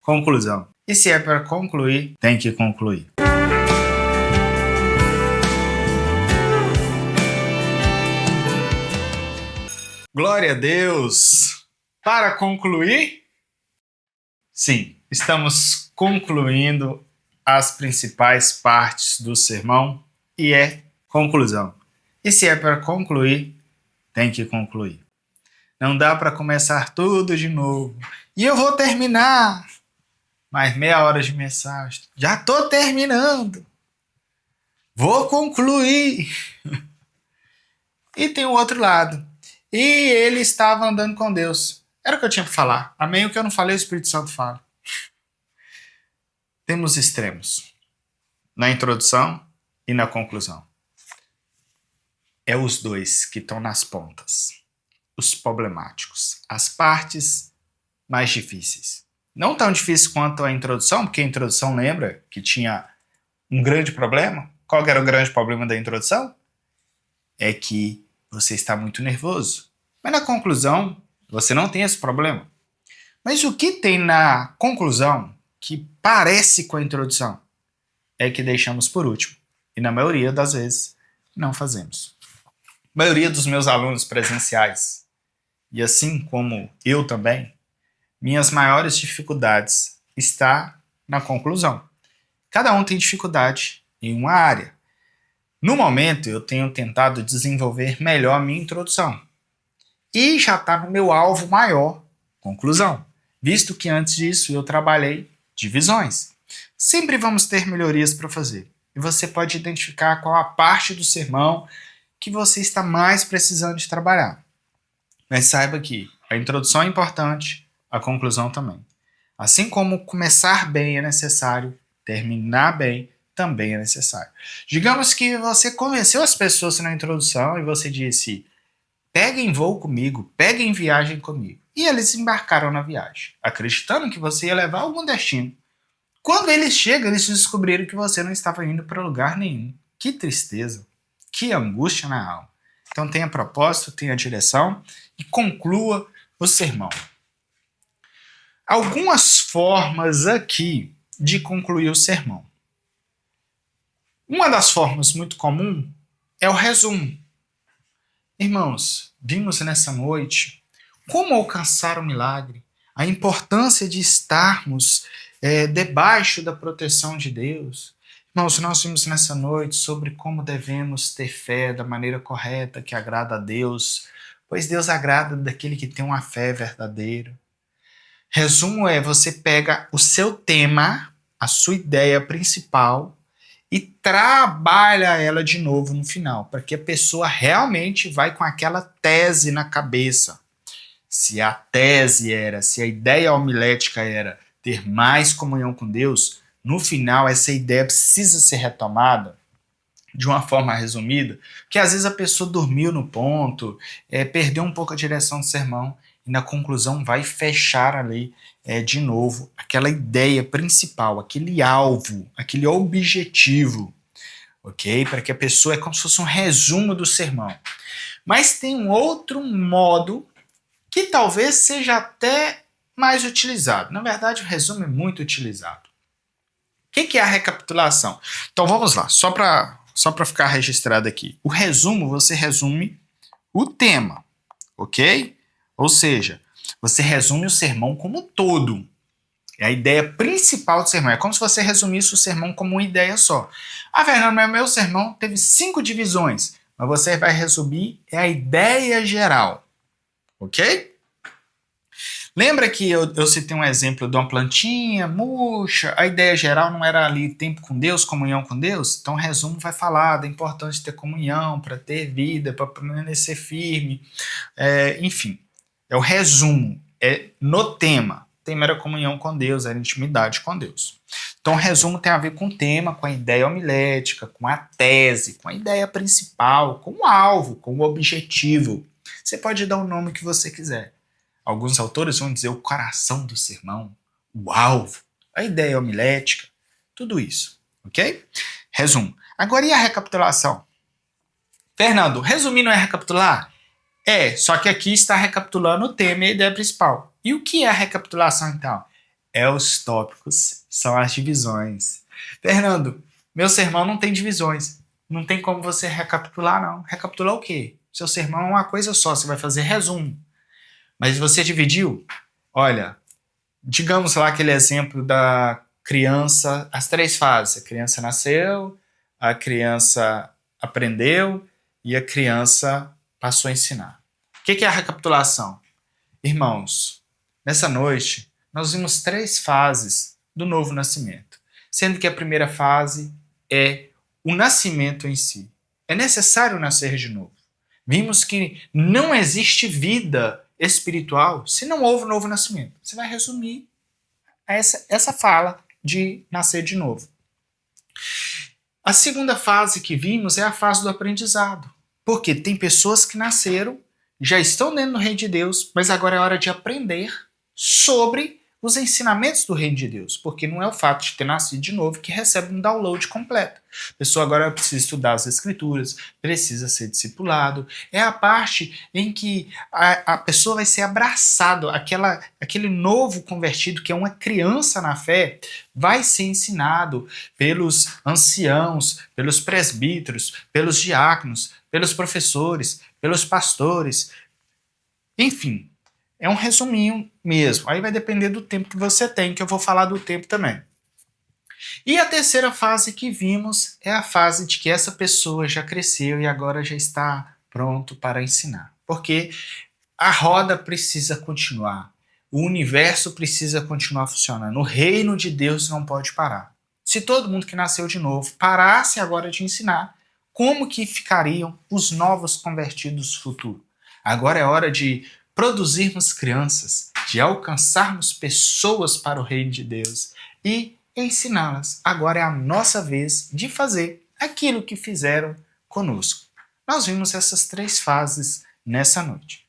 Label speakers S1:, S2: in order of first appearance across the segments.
S1: conclusão. E se é para concluir, tem que concluir. Glória a Deus! Para concluir, sim, estamos concluindo as principais partes do sermão e é conclusão. E se é para concluir, tem que concluir. Não dá para começar tudo de novo. E eu vou terminar. Mais meia hora de mensagem. Já estou terminando. Vou concluir. E tem o outro lado. E ele estava andando com Deus. Era o que eu tinha para falar. Amém? O que eu não falei, o Espírito Santo fala. Temos extremos. Na introdução e na conclusão. É os dois que estão nas pontas. Os problemáticos. As partes mais difíceis. Não tão difícil quanto a introdução, porque a introdução lembra que tinha um grande problema. Qual era o grande problema da introdução? É que você está muito nervoso. Mas na conclusão, você não tem esse problema. Mas o que tem na conclusão que parece com a introdução é que deixamos por último. E na maioria das vezes, não fazemos. A maioria dos meus alunos presenciais, e assim como eu também, minhas maiores dificuldades está na conclusão. Cada um tem dificuldade em uma área. No momento, eu tenho tentado desenvolver melhor a minha introdução. E já está no meu alvo maior, conclusão. Visto que antes disso eu trabalhei divisões. Sempre vamos ter melhorias para fazer. E você pode identificar qual a parte do sermão que você está mais precisando de trabalhar. Mas saiba que a introdução é importante, a conclusão também. Assim como começar bem é necessário, terminar bem também é necessário. Digamos que você convenceu as pessoas na introdução e você disse: peguem voo comigo, peguem viagem comigo. E eles embarcaram na viagem, acreditando que você ia levar a algum destino. Quando eles chegam, eles descobriram que você não estava indo para lugar nenhum. Que tristeza, que angústia na alma. Então tenha propósito, tenha direção e conclua o sermão. Algumas formas aqui de concluir o sermão. Uma das formas muito comum é o resumo. Irmãos, vimos nessa noite como alcançar o milagre, a importância de estarmos debaixo da proteção de Deus. Irmãos, nós vimos nessa noite sobre como devemos ter fé da maneira correta, que agrada a Deus, pois Deus agrada daquele que tem uma fé verdadeira. Resumo é, você pega o seu tema, a sua ideia principal, e trabalha ela de novo no final, para que a pessoa realmente vai com aquela tese na cabeça. Se a tese era, se a ideia homilética era ter mais comunhão com Deus, no final essa ideia precisa ser retomada de uma forma resumida, porque às vezes a pessoa dormiu no ponto, perdeu um pouco a direção do sermão, e na conclusão vai fechar ali de novo aquela ideia principal, aquele alvo, aquele objetivo, ok? Para que a pessoa é como se fosse um resumo do sermão. Mas tem um outro modo que talvez seja até mais utilizado. Na verdade, o resumo é muito utilizado. O que é a recapitulação? Então vamos lá, só para ficar registrado aqui. O resumo, você resume o tema, ok? Ou seja, você resume o sermão como um todo. É a ideia principal do sermão. É como se você resumisse o sermão como uma ideia só. Ah, Fernando, mas meu sermão teve 5 divisões. Mas você vai resumir a ideia geral. Ok? Lembra que eu citei um exemplo de uma plantinha murcha? A ideia geral não era ali tempo com Deus, comunhão com Deus? Então o resumo vai falar da importância de ter comunhão, para ter vida, para permanecer firme. Enfim. É o resumo, é no tema. O tema era comunhão com Deus, era intimidade com Deus. Então o resumo tem a ver com o tema, com a ideia homilética, com a tese, com a ideia principal, com o alvo, com o objetivo. Você pode dar o nome que você quiser. Alguns autores vão dizer o coração do sermão, o alvo, a ideia homilética, tudo isso, ok? Resumo. Agora e a recapitulação? Fernando, resumir não é recapitular? Só que aqui está recapitulando o tema e a ideia principal. E o que é a recapitulação, então? É os tópicos, são as divisões. Fernando, meu sermão não tem divisões. Não tem como você recapitular, não. Recapitular o quê? Seu sermão é uma coisa só, você vai fazer resumo. Mas você dividiu? Olha, digamos lá aquele exemplo da criança, as 3 fases. A criança nasceu, a criança aprendeu e a criança passou a ensinar. O que é a recapitulação? Irmãos, nessa noite nós vimos 3 fases do novo nascimento, sendo que a primeira fase é o nascimento em si. É necessário nascer de novo. Vimos que não existe vida espiritual se não houve novo nascimento. Você vai resumir essa fala de nascer de novo. A segunda fase que vimos é a fase do aprendizado. Porque tem pessoas que nasceram, já estão dentro do reino de Deus, mas agora é hora de aprender sobre os ensinamentos do reino de Deus. Porque não é o fato de ter nascido de novo que recebe um download completo. A pessoa agora precisa estudar as escrituras, precisa ser discipulado. É a parte em que a pessoa vai ser abraçado, aquele novo convertido, que é uma criança na fé, vai ser ensinado pelos anciãos, pelos presbíteros, pelos diáconos, pelos professores, pelos pastores. Enfim, é um resuminho mesmo. Aí vai depender do tempo que você tem, que eu vou falar do tempo também. E a terceira fase que vimos é a fase de que essa pessoa já cresceu e agora já está pronto para ensinar. Porque a roda precisa continuar. O universo precisa continuar funcionando. O reino de Deus não pode parar. Se todo mundo que nasceu de novo parasse agora de ensinar, como que ficariam os novos convertidos futuros? Agora é hora de produzirmos crianças, de alcançarmos pessoas para o reino de Deus e ensiná-las. Agora é a nossa vez de fazer aquilo que fizeram conosco. Nós vimos essas 3 fases nessa noite.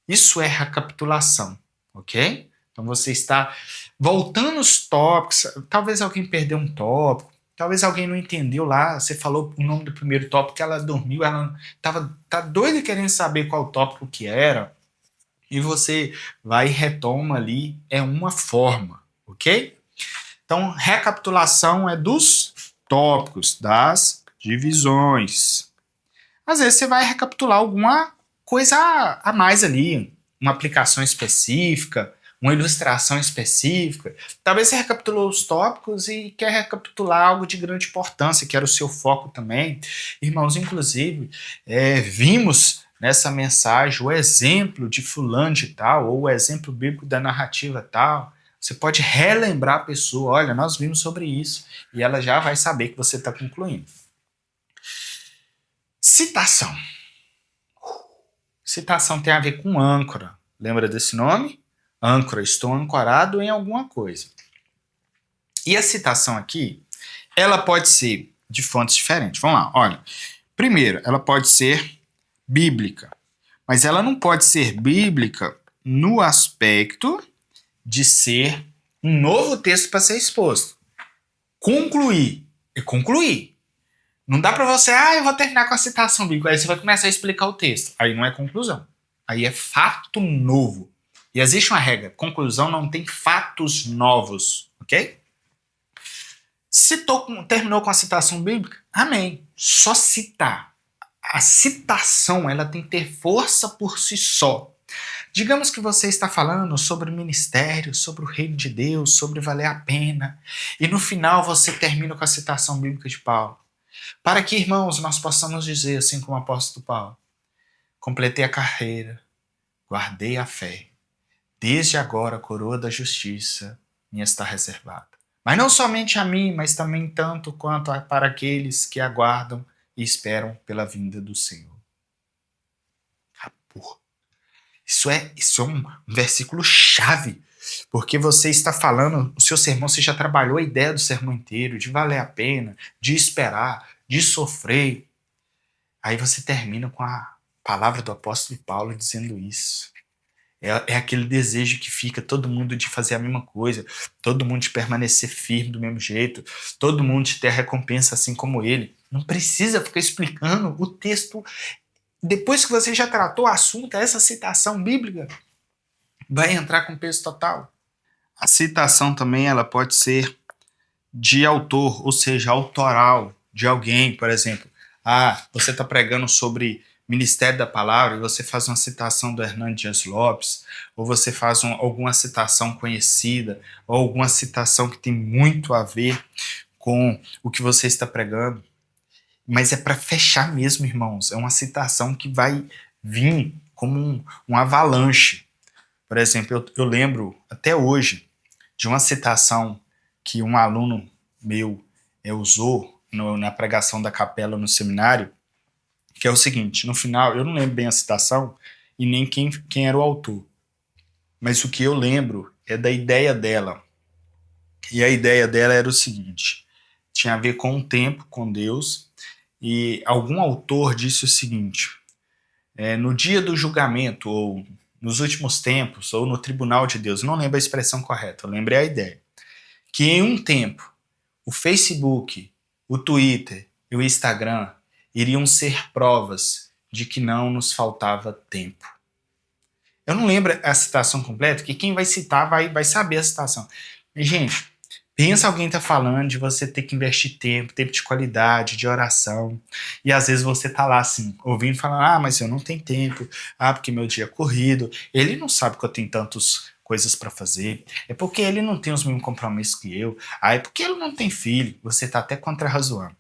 S1: Isso é recapitulação, ok? Então você está voltando os tópicos, talvez alguém perdeu um tópico, talvez alguém não entendeu lá, você falou o nome do primeiro tópico, ela dormiu, ela tá doida querendo saber qual tópico que era, e você vai e retoma ali, é uma forma, ok? Então, recapitulação é dos tópicos, das divisões. Às vezes você vai recapitular alguma coisa a mais ali, uma aplicação específica, uma ilustração específica. Talvez você recapitulou os tópicos e quer recapitular algo de grande importância, que era o seu foco também. Irmãos, inclusive, vimos nessa mensagem o exemplo de fulano de tal, ou o exemplo bíblico da narrativa tal. Você pode relembrar a pessoa, olha, nós vimos sobre isso, e ela já vai saber que você está concluindo. Citação. Citação tem a ver com âncora. Lembra desse nome? Âncora, estou ancorado em alguma coisa. E a citação aqui, ela pode ser de fontes diferentes. Vamos lá, olha. Primeiro, ela pode ser bíblica, mas ela não pode ser bíblica no aspecto de ser um novo texto para ser exposto. Concluir. É concluir. Não dá para você, eu vou terminar com a citação bíblica, aí você vai começar a explicar o texto. Aí não é conclusão. Aí é fato novo. E existe uma regra, conclusão não tem fatos novos, ok? Terminou com a citação bíblica? Amém. Só citar. A citação, ela tem que ter força por si só. Digamos que você está falando sobre ministério, sobre o reino de Deus, sobre valer a pena, e no final você termina com a citação bíblica de Paulo. Para que, irmãos, nós possamos dizer, assim como o apóstolo Paulo, completei a carreira, guardei a fé, desde agora a coroa da justiça me está reservada. Mas não somente a mim, mas também tanto quanto para aqueles que aguardam e esperam pela vinda do Senhor. Acabou. Isso é um versículo chave, porque você está falando, o seu sermão, você já trabalhou a ideia do sermão inteiro, de valer a pena, de esperar, de sofrer. Aí você termina com a palavra do apóstolo Paulo dizendo isso. É aquele desejo que fica todo mundo de fazer a mesma coisa, todo mundo de permanecer firme do mesmo jeito, todo mundo de ter a recompensa assim como ele. Não precisa ficar explicando o texto. Depois que você já tratou o assunto, essa citação bíblica vai entrar com peso total. A citação também ela pode ser de autor, ou seja, autoral de alguém, por exemplo. Você está pregando sobre Ministério da Palavra e você faz uma citação do Hernando Dias Lopes, ou você faz alguma citação conhecida, ou alguma citação que tem muito a ver com o que você está pregando. Mas é para fechar mesmo, irmãos. É uma citação que vai vir como um avalanche. Por exemplo, eu lembro até hoje de uma citação que um aluno meu usou na pregação da capela no seminário, que é o seguinte: no final, eu não lembro bem a citação e nem quem era o autor, mas o que eu lembro é da ideia dela. E a ideia dela era o seguinte: tinha a ver com o tempo, com Deus, e algum autor disse o seguinte: no dia do julgamento, ou nos últimos tempos, ou no tribunal de Deus, não lembro a expressão correta, eu lembrei a ideia, que em um tempo o Facebook, o Twitter e o Instagram iriam ser provas de que não nos faltava tempo. Eu não lembro a citação completa, que quem vai citar vai saber a citação. Mas, gente, pensa alguém tá falando de você ter que investir tempo de qualidade, de oração, e às vezes você tá lá assim, ouvindo falando, mas eu não tenho tempo, porque meu dia é corrido. Ele não sabe que eu tenho tantas coisas para fazer, é porque ele não tem os mesmos compromissos que eu, é porque ele não tem filho. Você tá até contra-razoando.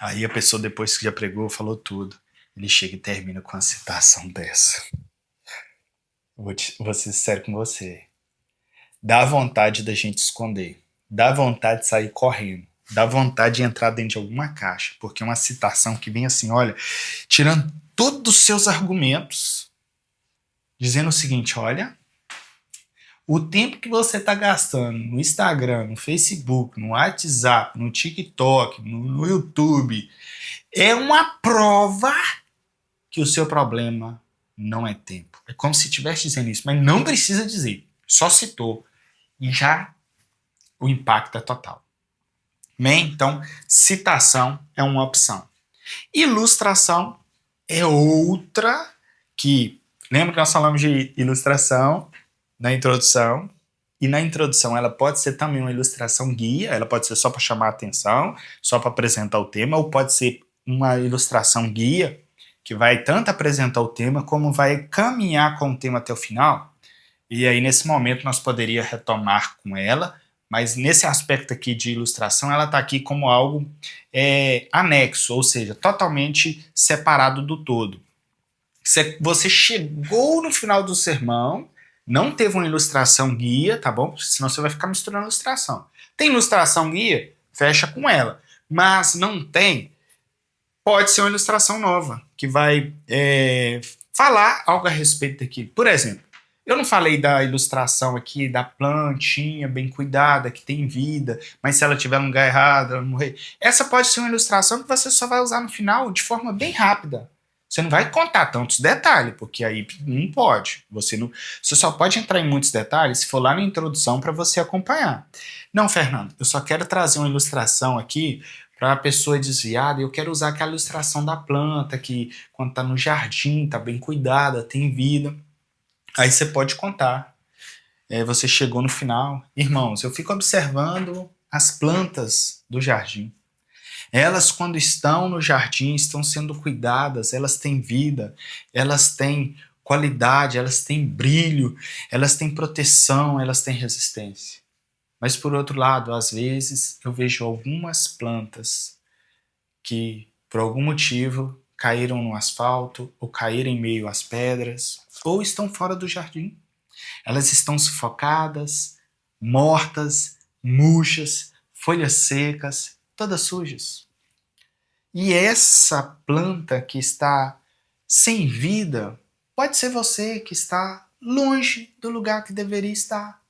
S1: Aí a pessoa, depois que já pregou, falou tudo, ele chega e termina com uma citação dessa. Vou ser sincero com você. Dá vontade da gente esconder. Dá vontade de sair correndo. Dá vontade de entrar dentro de alguma caixa. Porque é uma citação que vem assim, olha, tirando todos os seus argumentos, dizendo o seguinte: olha, o tempo que você está gastando no Instagram, no Facebook, no WhatsApp, no TikTok, no YouTube, é uma prova que o seu problema não é tempo. É como se estivesse dizendo isso, mas não precisa dizer. Só citou. E já o impacto é total. Bem, então, citação é uma opção. Ilustração é outra que... Lembra que nós falamos de ilustração na introdução? E na introdução ela pode ser também uma ilustração guia, ela pode ser só para chamar a atenção, só para apresentar o tema, ou pode ser uma ilustração guia que vai tanto apresentar o tema como vai caminhar com o tema até o final. E aí, nesse momento, nós poderíamos retomar com ela, mas nesse aspecto aqui de ilustração, ela está aqui como algo anexo, ou seja, totalmente separado do todo. Você chegou no final do sermão, não teve uma ilustração guia, tá bom? Senão você vai ficar misturando ilustração. Tem ilustração guia? Fecha com ela. Mas não tem? Pode ser uma ilustração nova, que vai falar algo a respeito daquilo. Por exemplo, eu não falei da ilustração aqui da plantinha bem cuidada, que tem vida, mas se ela tiver no lugar errado, ela morrer. Essa pode ser uma ilustração que você só vai usar no final de forma bem rápida. Você não vai contar tantos detalhes, porque aí não pode. Você só pode entrar em muitos detalhes se for lá na introdução para você acompanhar. Não, Fernando, eu só quero trazer uma ilustração aqui para a pessoa desviada. Eu quero usar aquela ilustração da planta que quando está no jardim, está bem cuidada, tem vida. Aí você pode contar. Você chegou no final. Irmãos, eu fico observando as plantas do jardim. Elas, quando estão no jardim, estão sendo cuidadas, elas têm vida, elas têm qualidade, elas têm brilho, elas têm proteção, elas têm resistência. Mas, por outro lado, às vezes, eu vejo algumas plantas que, por algum motivo, caíram no asfalto, ou caíram em meio às pedras, ou estão fora do jardim. Elas estão sufocadas, mortas, murchas, folhas secas, todas sujas. E essa planta que está sem vida pode ser você que está longe do lugar que deveria estar.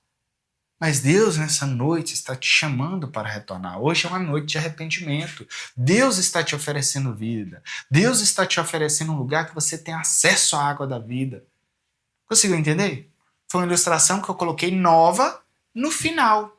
S1: Mas Deus, nessa noite, está te chamando para retornar. Hoje é uma noite de arrependimento. Deus está te oferecendo vida. Deus está te oferecendo um lugar que você tem acesso à água da vida. Conseguiu entender? Foi uma ilustração que eu coloquei nova no final.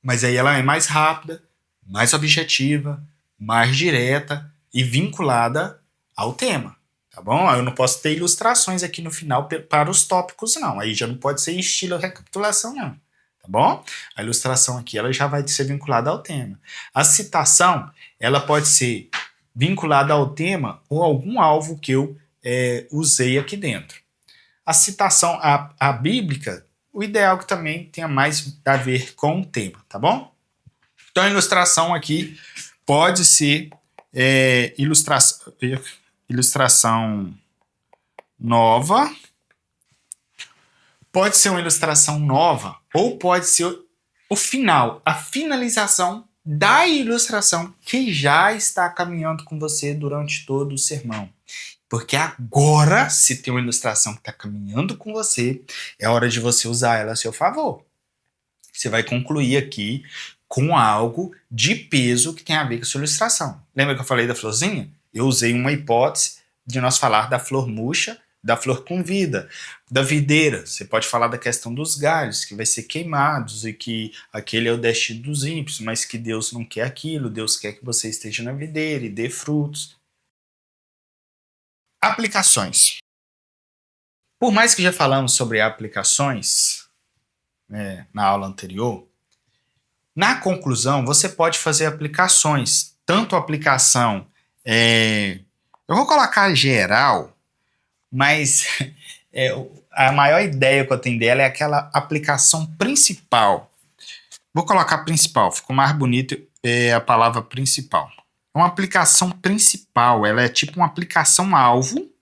S1: Mas aí ela é mais rápida, mais objetiva, mais direta e vinculada ao tema. tá bom? Eu não posso ter ilustrações aqui no final para os tópicos, não. Aí já não pode ser estilo recapitulação, não. Tá bom? A ilustração aqui ela já vai ser vinculada ao tema. A citação ela pode ser vinculada ao tema ou algum alvo que eu usei aqui dentro. A citação a bíblica, o ideal é que também tenha mais a ver com o tema, tá bom? Então a ilustração aqui pode ser ilustração nova, pode ser uma ilustração nova ou pode ser o final, a finalização da ilustração que já está caminhando com você durante todo o sermão. Porque agora, se tem uma ilustração que está caminhando com você, é hora de você usar ela a seu favor. Você vai concluir aqui com algo de peso que tem a ver com a sua ilustração. Lembra que eu falei da florzinha? Eu usei uma hipótese de nós falar da flor murcha, da flor com vida, da videira. Você pode falar da questão dos galhos, que vai ser queimados e que aquele é o destino dos ímpios, mas que Deus não quer aquilo, Deus quer que você esteja na videira e dê frutos. Aplicações. Por mais que já falamos sobre aplicações na aula anterior, na conclusão você pode fazer aplicações, tanto aplicação, eu vou colocar geral, mas a maior ideia que eu tenho dela é aquela aplicação principal. Vou colocar principal, ficou mais bonito a palavra principal. Uma aplicação principal, ela é tipo uma aplicação alvo,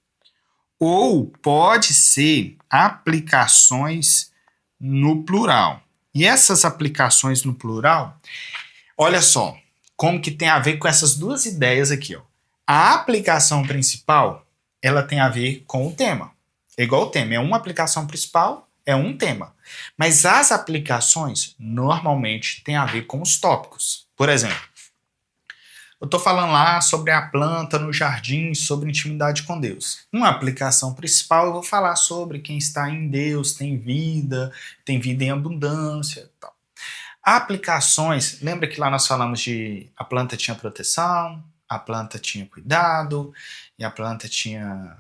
S1: ou pode ser aplicações no plural. E essas aplicações no plural, olha só, como que tem a ver com essas duas ideias aqui, ó. A aplicação principal, ela tem a ver com o tema. É igual o tema, é uma aplicação principal, é um tema. Mas as aplicações, normalmente, têm a ver com os tópicos. Por exemplo, eu estou falando lá sobre a planta no jardim, sobre intimidade com Deus. Uma aplicação principal, eu vou falar sobre quem está em Deus, tem vida em abundância e tal. Aplicações, lembra que lá nós falamos de a planta tinha proteção, a planta tinha cuidado, e a planta tinha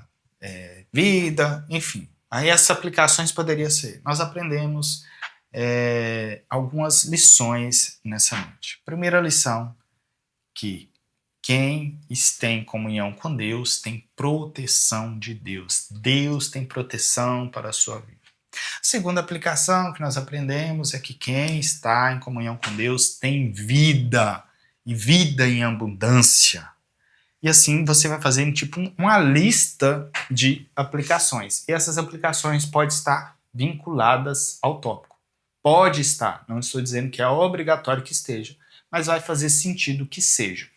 S1: vida, enfim. Aí essas aplicações poderiam ser. Nós aprendemos algumas lições nessa noite. Primeira lição, que quem está em comunhão com Deus tem proteção de Deus. Deus tem proteção para a sua vida. A segunda aplicação que nós aprendemos é que quem está em comunhão com Deus tem vida, e vida em abundância. E assim você vai fazendo tipo uma lista de aplicações. E essas aplicações podem estar vinculadas ao tópico. Pode estar, não estou dizendo que é obrigatório que esteja, mas vai fazer sentido que seja.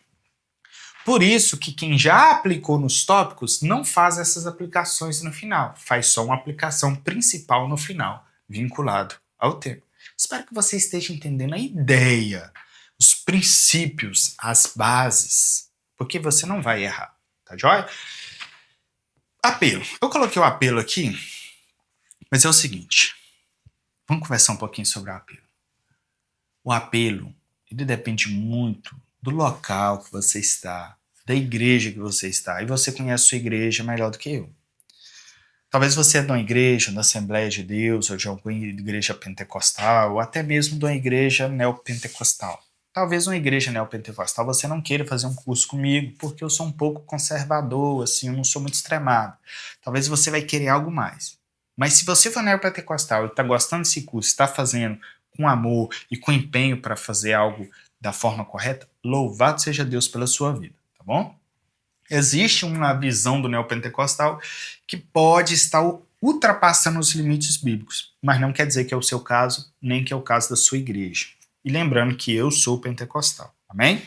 S1: Por isso que quem já aplicou nos tópicos não faz essas aplicações no final, faz só uma aplicação principal no final, vinculado ao tema. Espero que você esteja entendendo a ideia, os princípios, as bases, porque você não vai errar, tá joia? Apelo. Eu coloquei o apelo aqui, mas é o seguinte, vamos conversar um pouquinho sobre o apelo. O apelo, ele depende muito do local que você está, da igreja que você está. E você conhece a sua igreja melhor do que eu. Talvez você é de uma igreja, da Assembleia de Deus, ou de alguma igreja pentecostal, ou até mesmo de uma igreja neopentecostal. Talvez uma igreja neopentecostal você não queira fazer um curso comigo, porque eu sou um pouco conservador, assim, eu não sou muito extremado. Talvez você vai querer algo mais. Mas se você for neopentecostal e está gostando desse curso, está fazendo com amor e com empenho para fazer algo da forma correta, louvado seja Deus pela sua vida, tá bom? Existe uma visão do neopentecostal que pode estar ultrapassando os limites bíblicos, mas não quer dizer que é o seu caso, nem que é o caso da sua igreja. E lembrando que eu sou pentecostal, amém?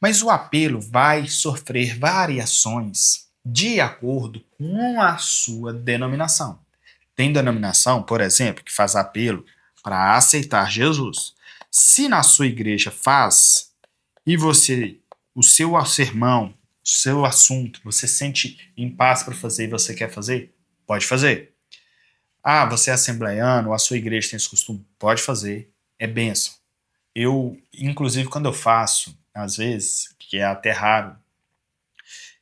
S1: Mas o apelo vai sofrer variações de acordo com a sua denominação. Tem denominação, por exemplo, que faz apelo para aceitar Jesus. Se na sua igreja faz e você, o seu sermão, o seu assunto, você sente em paz para fazer e você quer fazer, pode fazer. Ah, você é assembleiano, ou a sua igreja tem esse costume, pode fazer, é bênção. Eu, inclusive, quando eu faço, às vezes, que é até raro,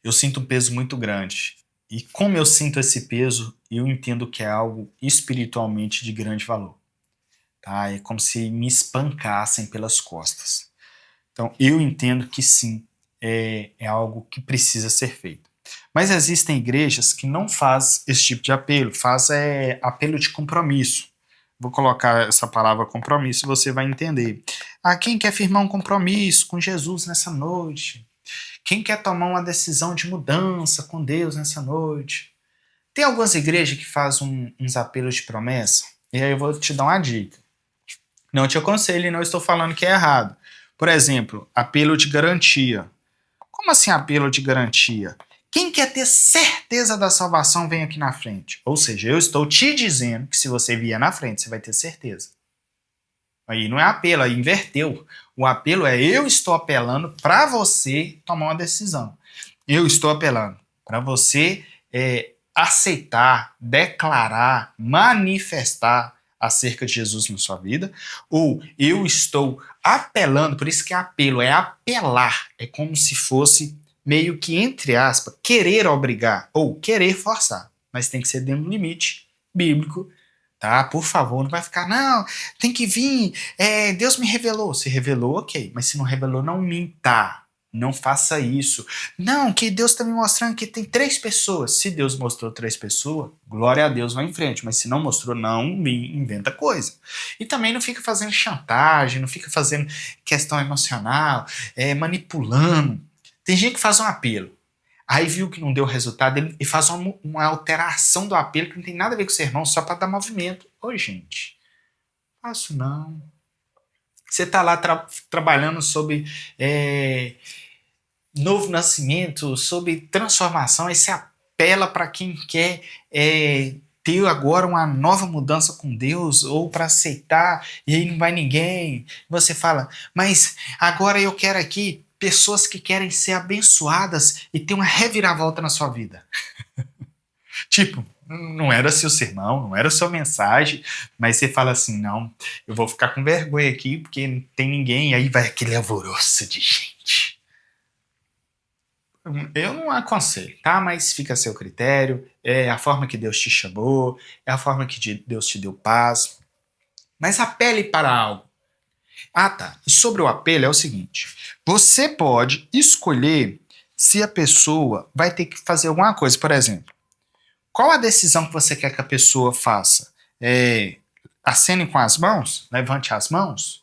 S1: eu sinto um peso muito grande. E como eu sinto esse peso, eu entendo que é algo espiritualmente de grande valor. Tá? É como se me espancassem pelas costas. Então, eu entendo que sim, é algo que precisa ser feito. Mas existem igrejas que não fazem esse tipo de apelo, fazem apelo de compromisso. Vou colocar essa palavra compromisso e você vai entender. Quem quer firmar um compromisso com Jesus nessa noite? Quem quer tomar uma decisão de mudança com Deus nessa noite? Tem algumas igrejas que fazem uns apelos de promessa, e aí eu vou te dar uma dica. Não te aconselho e não estou falando que é errado. Por exemplo, apelo de garantia. Como assim apelo de garantia? Quem quer ter certeza da salvação vem aqui na frente. Ou seja, eu estou te dizendo que se você vier na frente, você vai ter certeza. Aí não é apelo, aí inverteu. O apelo é eu estou apelando para você tomar uma decisão. Eu estou apelando para você aceitar, declarar, manifestar acerca de Jesus na sua vida, ou eu estou apelando, por isso que é apelo, é apelar, é como se fosse meio que, entre aspas, querer obrigar ou querer forçar, mas tem que ser dentro do limite bíblico, tá? Por favor, não vai ficar, não, tem que vir, Deus me revelou. Se revelou, ok, mas se não revelou, não minta. Não faça isso. Não, que Deus está me mostrando que tem 3 pessoas. Se Deus mostrou 3 pessoas, glória a Deus, vai em frente. Mas se não mostrou, não me inventa coisa. E também não fica fazendo chantagem, não fica fazendo questão emocional, manipulando. Tem gente que faz um apelo. Aí viu que não deu resultado e faz uma alteração do apelo que não tem nada a ver com o sermão, só para dar movimento. Ô, gente, faço não. Você está lá trabalhando sobre novo nascimento, sobre transformação, aí você apela para quem quer ter agora uma nova mudança com Deus, ou para aceitar, e aí não vai ninguém. Você fala, mas agora eu quero aqui pessoas que querem ser abençoadas e ter uma reviravolta na sua vida. Tipo, não era seu sermão, não era sua mensagem, mas você fala assim, não, eu vou ficar com vergonha aqui porque não tem ninguém, e aí vai aquele alvoroço de gente. Eu não aconselho, tá? Mas fica a seu critério, é a forma que Deus te chamou, é a forma que Deus te deu paz. Mas apele para algo. Tá. E sobre o apelo é o seguinte, você pode escolher se a pessoa vai ter que fazer alguma coisa, por exemplo. Qual a decisão que você quer que a pessoa faça? Acene com as mãos? Levante as mãos?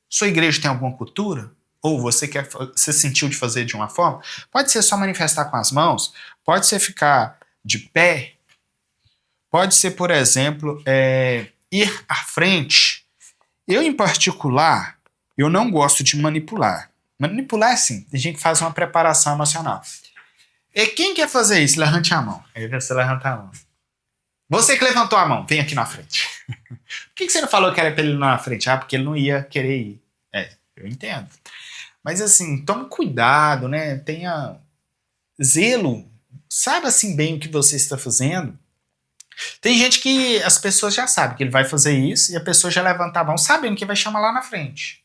S1: Sua igreja tem alguma cultura? Ou você sentiu de fazer de uma forma? Pode ser só manifestar com as mãos? Pode ser ficar de pé? Pode ser, por exemplo, ir à frente? Eu, em particular, eu não gosto de manipular. Manipular é assim, tem gente que faz uma preparação emocional. E quem quer fazer isso? Levante a mão. Aí você levanta a mão. Você que levantou a mão, vem aqui na frente. Por que você não falou que era pra ele ir na frente? Porque ele não ia querer ir. Eu entendo. Mas assim, tome cuidado, né? Tenha zelo. Saiba assim bem o que você está fazendo. Tem gente que as pessoas já sabem que ele vai fazer isso e a pessoa já levanta a mão sabendo que vai chamar lá na frente.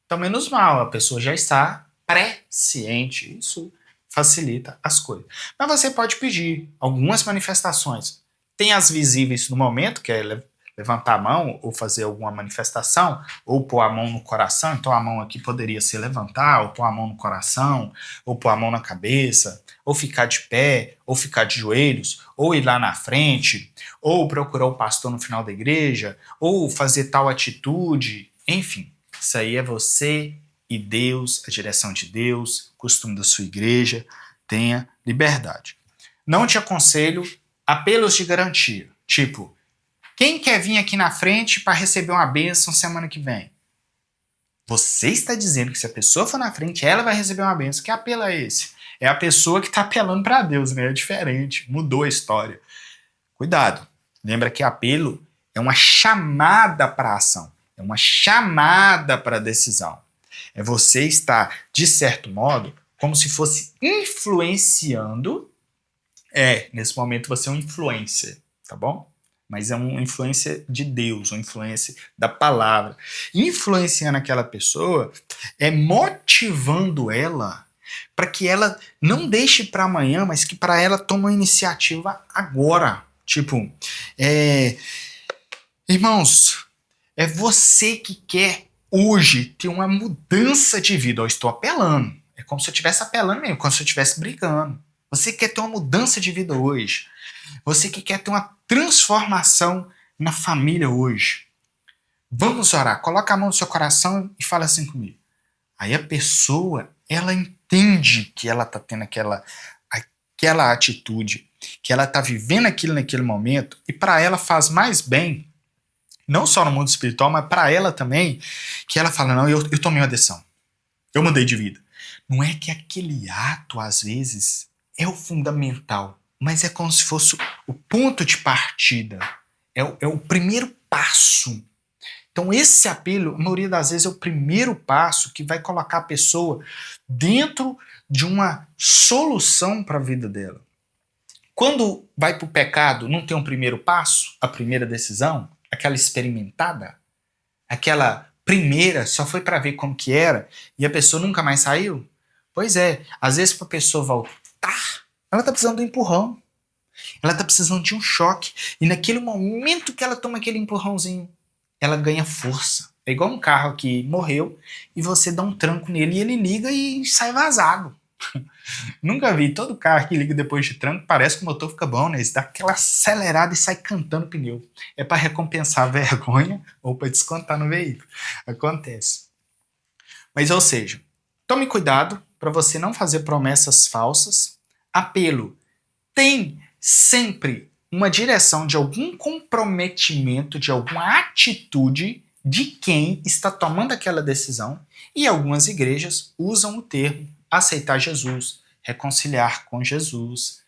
S1: Então, menos mal, a pessoa já está pré-ciente. Isso facilita as coisas. Mas você pode pedir algumas manifestações. Tem as visíveis no momento, que é levantar a mão ou fazer alguma manifestação, ou pôr a mão no coração. Então a mão aqui poderia ser levantar, ou pôr a mão no coração, ou pôr a mão na cabeça, ou ficar de pé, ou ficar de joelhos, ou ir lá na frente, ou procurar o pastor no final da igreja, ou fazer tal atitude. Enfim, isso aí é você e Deus, a direção de Deus, costume da sua igreja. Tenha liberdade. Não te aconselho apelos de garantia, tipo, quem quer vir aqui na frente para receber uma bênção semana que vem? Você está dizendo que se a pessoa for na frente, ela vai receber uma bênção. Que apelo é esse? É a pessoa que está apelando para Deus, né? É diferente, mudou a história. Cuidado, lembra que apelo é uma chamada para a ação, é uma chamada para a decisão. É você estar, de certo modo, como se fosse influenciando. Nesse momento você é um influencer, tá bom? Mas é uma influência de Deus, uma influência da palavra. Influenciando aquela pessoa é motivando ela para que ela não deixe para amanhã, mas que para ela tome uma iniciativa agora. Tipo, irmãos, é você que quer hoje ter uma mudança de vida. Eu estou apelando. É como se eu estivesse apelando mesmo, como se eu estivesse brigando. Você quer ter uma mudança de vida hoje. Você que quer ter uma transformação na família hoje. Vamos orar. Coloca a mão no seu coração e fala assim comigo. Aí a pessoa, ela entende que ela está tendo aquela atitude, que ela está vivendo aquilo naquele momento, e para ela faz mais bem, não só no mundo espiritual, mas para ela também, que ela fala, não, eu tomei uma decisão. Eu mudei de vida. Não é que aquele ato, às vezes, é o fundamental, mas é como se fosse o ponto de partida. É o primeiro passo. Então esse apelo, a maioria das vezes, é o primeiro passo que vai colocar a pessoa dentro de uma solução para a vida dela. Quando vai para o pecado, não tem um primeiro passo, a primeira decisão, aquela experimentada, aquela primeira só foi para ver como que era e a pessoa nunca mais saiu? Pois é, às vezes para a pessoa voltar, ela está precisando de um empurrão. Ela está precisando de um choque. E naquele momento que ela toma aquele empurrãozinho, ela ganha força. É igual um carro que morreu e você dá um tranco nele e ele liga e sai vazado. Nunca vi. Todo carro que liga depois de tranco parece que o motor fica bom, né? Ele dá aquela acelerada e sai cantando pneu. É para recompensar a vergonha ou para descontar no veículo. Acontece. Mas, ou seja, tome cuidado para você não fazer promessas falsas. Apelo tem sempre uma direção de algum comprometimento, de alguma atitude de quem está tomando aquela decisão, e algumas igrejas usam o termo aceitar Jesus, reconciliar com Jesus,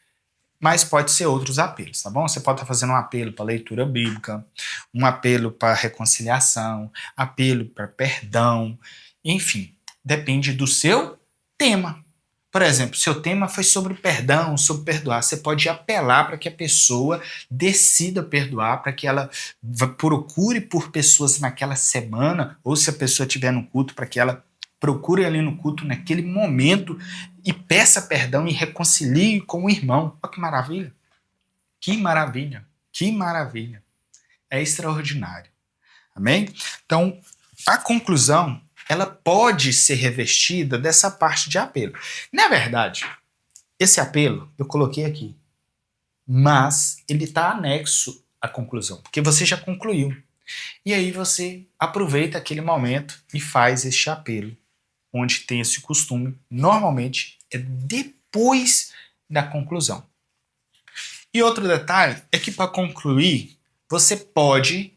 S1: mas pode ser outros apelos, tá bom? Você pode estar fazendo um apelo para leitura bíblica, um apelo para reconciliação, apelo para perdão, enfim, depende do seu tema. Por exemplo, seu tema foi sobre perdão, sobre perdoar. Você pode apelar para que a pessoa decida perdoar, para que ela procure por pessoas naquela semana, ou se a pessoa estiver no culto, para que ela procure ali no culto naquele momento e peça perdão e reconcilie com o irmão. Olha que maravilha! Que maravilha! Que maravilha! É extraordinário. Amém? Então, a conclusão, ela pode ser revestida dessa parte de apelo. Na verdade, esse apelo eu coloquei aqui, mas ele está anexo à conclusão, porque você já concluiu. E aí você aproveita aquele momento e faz este apelo, onde tem esse costume, normalmente é depois da conclusão. E outro detalhe é que para concluir, você pode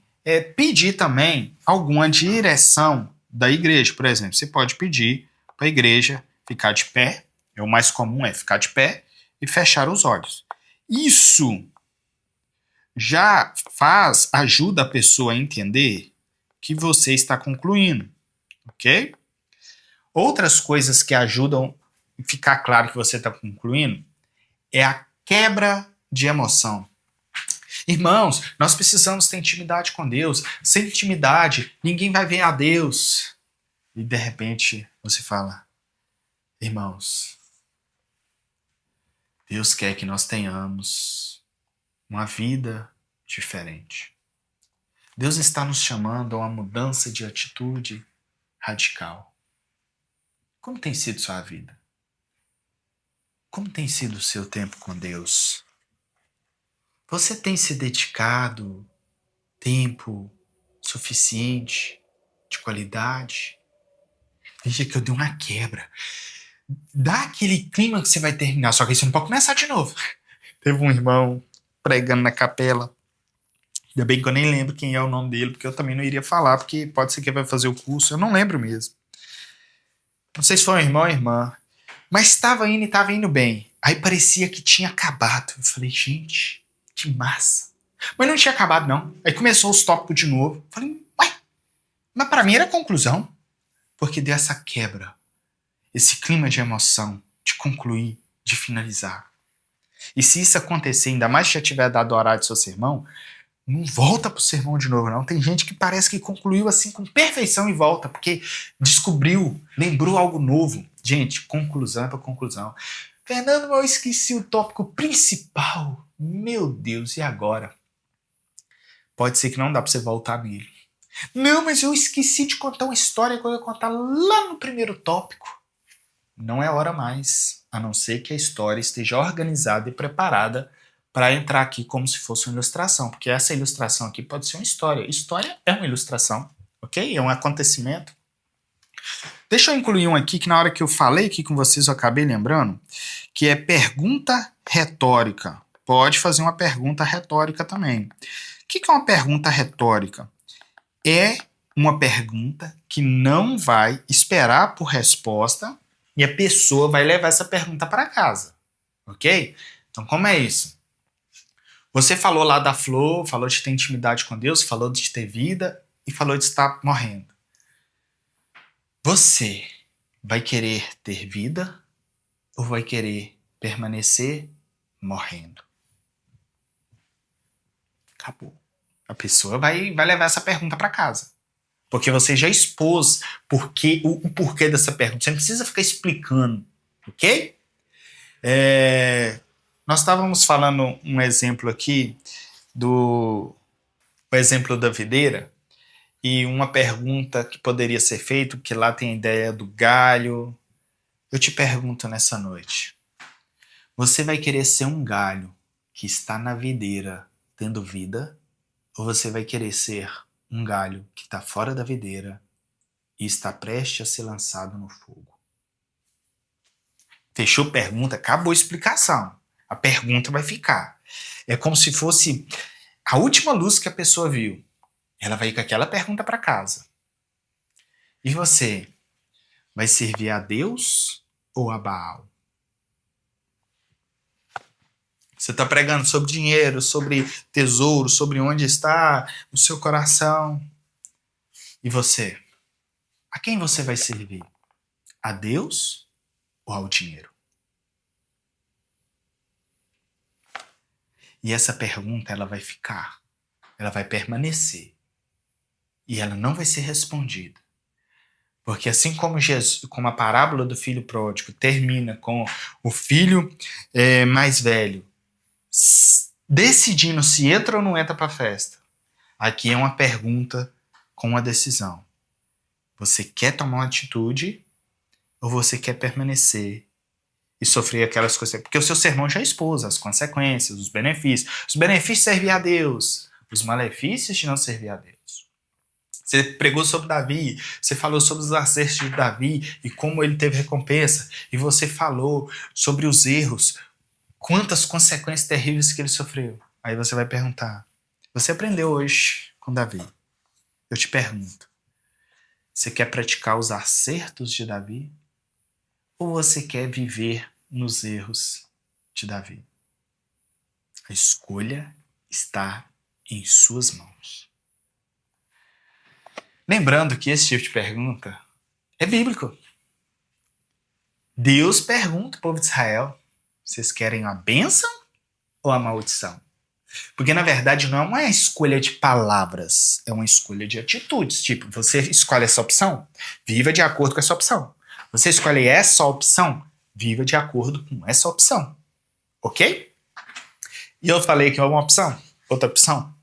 S1: pedir também alguma direção da igreja. Por exemplo, você pode pedir para a igreja ficar de pé, o mais comum é ficar de pé e fechar os olhos. Isso já ajuda a pessoa a entender que você está concluindo, ok? Outras coisas que ajudam a ficar claro que você está concluindo é a quebra de emoção. Irmãos, nós precisamos ter intimidade com Deus. Sem intimidade, ninguém vai ver a Deus. E de repente você fala, irmãos, Deus quer que nós tenhamos uma vida diferente. Deus está nos chamando a uma mudança de atitude radical. Como tem sido sua vida? Como tem sido o seu tempo com Deus? Você tem se dedicado tempo suficiente, de qualidade? Veja que eu dei uma quebra. Dá aquele clima que você vai terminar, só que aí você não pode começar de novo. Teve um irmão pregando na capela. Ainda bem que eu nem lembro quem é o nome dele, porque eu também não iria falar, porque pode ser que ele vai fazer o curso, eu não lembro mesmo. Não sei se foi um irmão ou irmã, mas estava indo bem. Aí parecia que tinha acabado. Eu falei, gente, que massa. Mas não tinha acabado, não. Aí começou os tópicos de novo. Eu falei, uai, mas para mim era a conclusão. Porque deu essa quebra, esse clima de emoção, de concluir, de finalizar. E se isso acontecer, ainda mais se já tiver dado o horário do seu sermão, não volta pro sermão de novo, não. Tem gente que parece que concluiu assim com perfeição e volta, porque descobriu, lembrou algo novo, Gente, conclusão é para conclusão. Fernando, eu esqueci o tópico principal. Meu Deus, e agora? Pode ser que não dá para você voltar nele. Não, mas eu esqueci de contar uma história que eu ia contar lá no primeiro tópico. Não é hora mais, a não ser que a história esteja organizada e preparada para entrar aqui como se fosse uma ilustração, porque essa ilustração aqui pode ser uma história. História é uma ilustração, ok? É um acontecimento. Deixa eu incluir um aqui que na hora que eu falei aqui com vocês eu acabei lembrando, que é pergunta retórica. Pode fazer uma pergunta retórica também. O que é uma pergunta retórica? É uma pergunta que não vai esperar por resposta e a pessoa vai levar essa pergunta para casa, ok? Então, como é isso? Você falou lá da flor, falou de ter intimidade com Deus, falou de ter vida e falou de estar morrendo. Você vai querer ter vida ou vai querer permanecer morrendo? Acabou. A pessoa vai levar essa pergunta para casa. Porque você já expôs o porquê dessa pergunta. Você não precisa ficar explicando, ok? Nós estávamos falando um exemplo aqui o exemplo da videira e uma pergunta que poderia ser feita, que lá tem a ideia do galho. Eu te pergunto nessa noite, você vai querer ser um galho que está na videira tendo vida ou você vai querer ser um galho que está fora da videira e está prestes a ser lançado no fogo? Fechou pergunta? Acabou a explicação. A pergunta vai ficar. É como se fosse a última luz que a pessoa viu. Ela vai ir com aquela pergunta para casa. E você? Vai servir a Deus ou a Baal? Você está pregando sobre dinheiro, sobre tesouro, sobre onde está o seu coração. E você? A quem você vai servir? A Deus ou ao dinheiro? E essa pergunta ela vai ficar, ela vai permanecer. E ela não vai ser respondida. Porque assim como Jesus, como a parábola do filho pródigo termina com o filho mais velho decidindo se entra ou não entra para a festa, aqui é uma pergunta com uma decisão. Você quer tomar uma atitude ou você quer permanecer e sofrer aquelas coisas? Porque o seu sermão já expôs as consequências, os benefícios. Os benefícios de servir a Deus, os malefícios de não servir a Deus. Você pregou sobre Davi, você falou sobre os acertos de Davi e como ele teve recompensa. E você falou sobre os erros, quantas consequências terríveis que ele sofreu. Aí você vai perguntar, você aprendeu hoje com Davi? Eu te pergunto, você quer praticar os acertos de Davi? Ou você quer viver nos erros de Davi? A escolha está em suas mãos. Lembrando que esse tipo de pergunta é bíblico. Deus pergunta ao povo de Israel, vocês querem a bênção ou a maldição? Porque, na verdade, não é uma escolha de palavras, é uma escolha de atitudes. Tipo, você escolhe essa opção, viva de acordo com essa opção. Você escolhe essa opção, viva de acordo com essa opção. Ok? E eu falei que é uma opção, outra opção.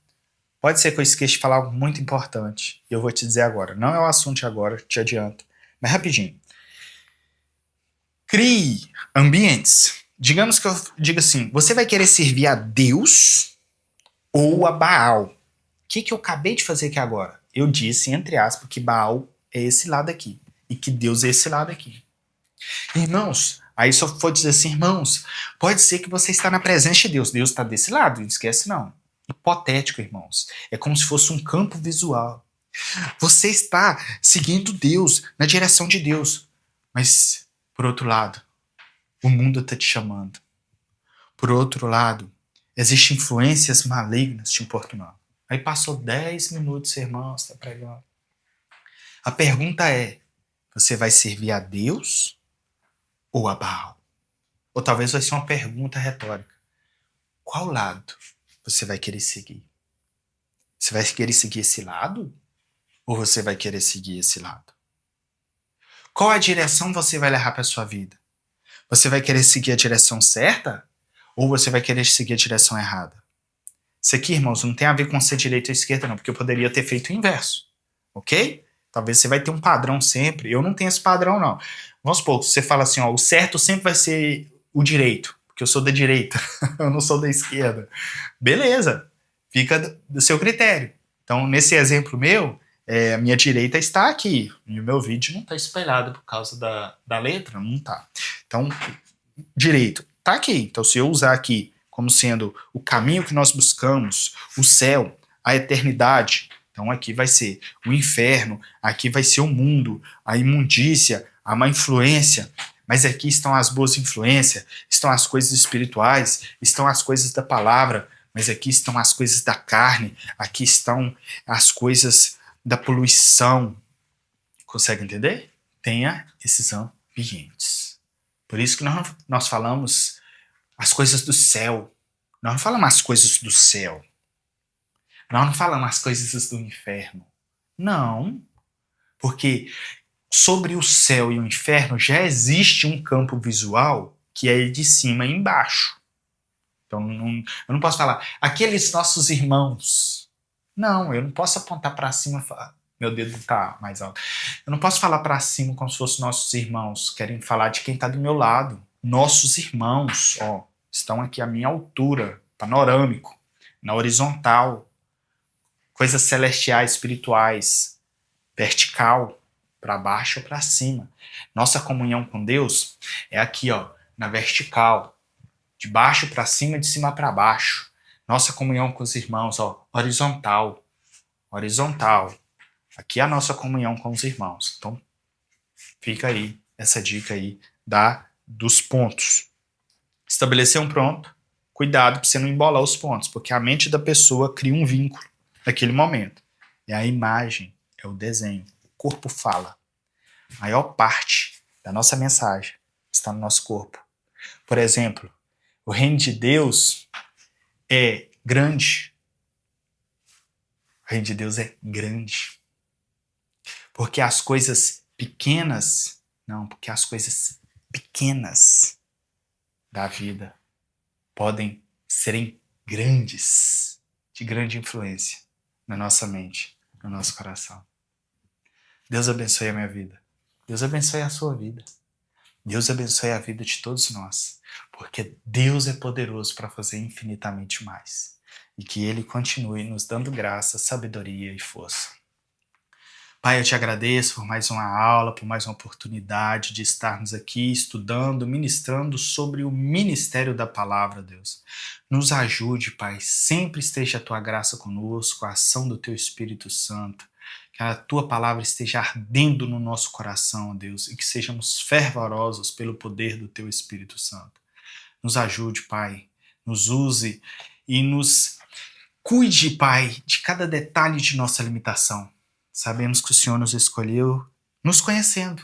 S1: Pode ser que eu esqueça de falar algo muito importante. E eu vou te dizer agora. Não é o assunto de agora, te adianto. Mas rapidinho. Crie ambientes. Digamos que eu diga assim, você vai querer servir a Deus ou a Baal? O que eu acabei de fazer aqui agora? Eu disse, entre aspas, que Baal é esse lado aqui. E que Deus é esse lado aqui. Irmãos, aí só for dizer assim, irmãos, pode ser que você está na presença de Deus. Deus está desse lado, não esquece não. Hipotético, irmãos. É como se fosse um campo visual. Você está seguindo Deus, na direção de Deus. Mas, por outro lado, o mundo está te chamando. Por outro lado, existem influências malignas te importunando. Aí passou 10 minutos, irmão, você está pregando. A pergunta é, você vai servir a Deus ou a Baal? Ou talvez vai ser uma pergunta retórica. Qual lado você vai querer seguir? Você vai querer seguir esse lado? Ou você vai querer seguir esse lado? Qual a direção você vai levar para sua vida? Você vai querer seguir a direção certa? Ou você vai querer seguir a direção errada? Isso aqui, irmãos, não tem a ver com ser direita ou esquerda, não, porque eu poderia ter feito o inverso. Ok? Talvez você vai ter um padrão sempre. Eu não tenho esse padrão, não. Vamos supor, você fala assim, ó, o certo sempre vai ser o direito, porque eu sou da direita, eu não sou da esquerda. Beleza, fica do seu critério. Então, nesse exemplo meu, a minha direita está aqui. E o meu vídeo não está espelhado por causa da letra, não está. Então, direito está aqui. Então, se eu usar aqui como sendo o caminho que nós buscamos, o céu, a eternidade, então aqui vai ser o inferno, aqui vai ser o mundo, a imundícia, a má influência, mas aqui estão as boas influências, estão as coisas espirituais, estão as coisas da palavra, mas aqui estão as coisas da carne, aqui estão as coisas da poluição. Consegue entender? Tenha esses ambientes. Por isso que nós falamos as coisas do céu. Nós não falamos as coisas do céu. Nós não falamos as coisas do inferno. Não. Porque sobre o céu e o inferno já existe um campo visual que é de cima e embaixo. Então eu não posso falar, aqueles nossos irmãos. Não, eu não posso apontar para cima e falar, meu dedo tá mais alto. Eu não posso falar para cima como se fossem nossos irmãos. Querem falar de quem está do meu lado. Nossos irmãos, ó, estão aqui à minha altura, panorâmico, na horizontal. Coisas celestiais, espirituais, vertical, para baixo ou para cima. Nossa comunhão com Deus é aqui, ó, na vertical, de baixo para cima, de cima para baixo. Nossa comunhão com os irmãos, ó, horizontal, horizontal. Aqui é a nossa comunhão com os irmãos. Então, fica aí essa dica aí dos pontos. Estabelecer um ponto, cuidado para você não embolar os pontos, porque a mente da pessoa cria um vínculo naquele momento. É a imagem, é o desenho. O corpo fala. A maior parte da nossa mensagem está no nosso corpo. Por exemplo, o reino de Deus é grande. O reino de Deus é grande. Porque as coisas pequenas, não, porque as coisas pequenas da vida podem serem grandes, de grande influência na nossa mente, no nosso coração. Deus abençoe a minha vida. Deus abençoe a sua vida. Deus abençoe a vida de todos nós, porque Deus é poderoso para fazer infinitamente mais. E que Ele continue nos dando graça, sabedoria e força. Pai, eu te agradeço por mais uma aula, por mais uma oportunidade de estarmos aqui estudando, ministrando sobre o ministério da palavra, Deus. Nos ajude, Pai, sempre esteja a tua graça conosco, a ação do teu Espírito Santo, que a tua palavra esteja ardendo no nosso coração, Deus, e que sejamos fervorosos pelo poder do teu Espírito Santo. Nos ajude, Pai, nos use e nos cuide, Pai, de cada detalhe de nossa limitação. Sabemos que o Senhor nos escolheu nos conhecendo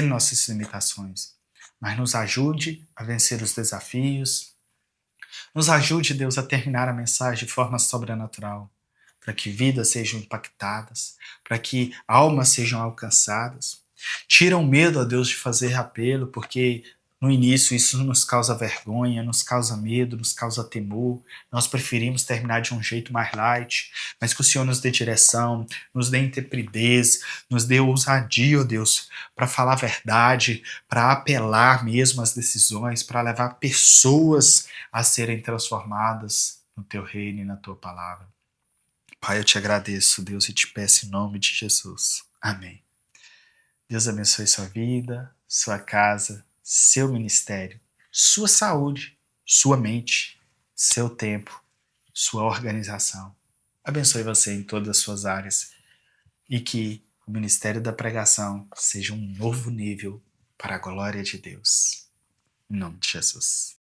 S1: nossas limitações, mas nos ajude a vencer os desafios, nos ajude, Deus, a terminar a mensagem de forma sobrenatural, para que vidas sejam impactadas, para que almas sejam alcançadas. Tira o medo, ó Deus, de fazer apelo, porque no início isso nos causa vergonha, nos causa medo, nos causa temor. Nós preferimos terminar de um jeito mais light, mas que o Senhor nos dê direção, nos dê intrepidez, nos dê ousadia, ó Deus, para falar a verdade, para apelar mesmo às decisões, para levar pessoas a serem transformadas no teu reino e na tua palavra. Pai, eu te agradeço, Deus, e te peço em nome de Jesus. Amém. Deus abençoe sua vida, sua casa, seu ministério, sua saúde, sua mente, seu tempo, sua organização. Abençoe você em todas as suas áreas e que o ministério da pregação seja um novo nível para a glória de Deus. Em nome de Jesus.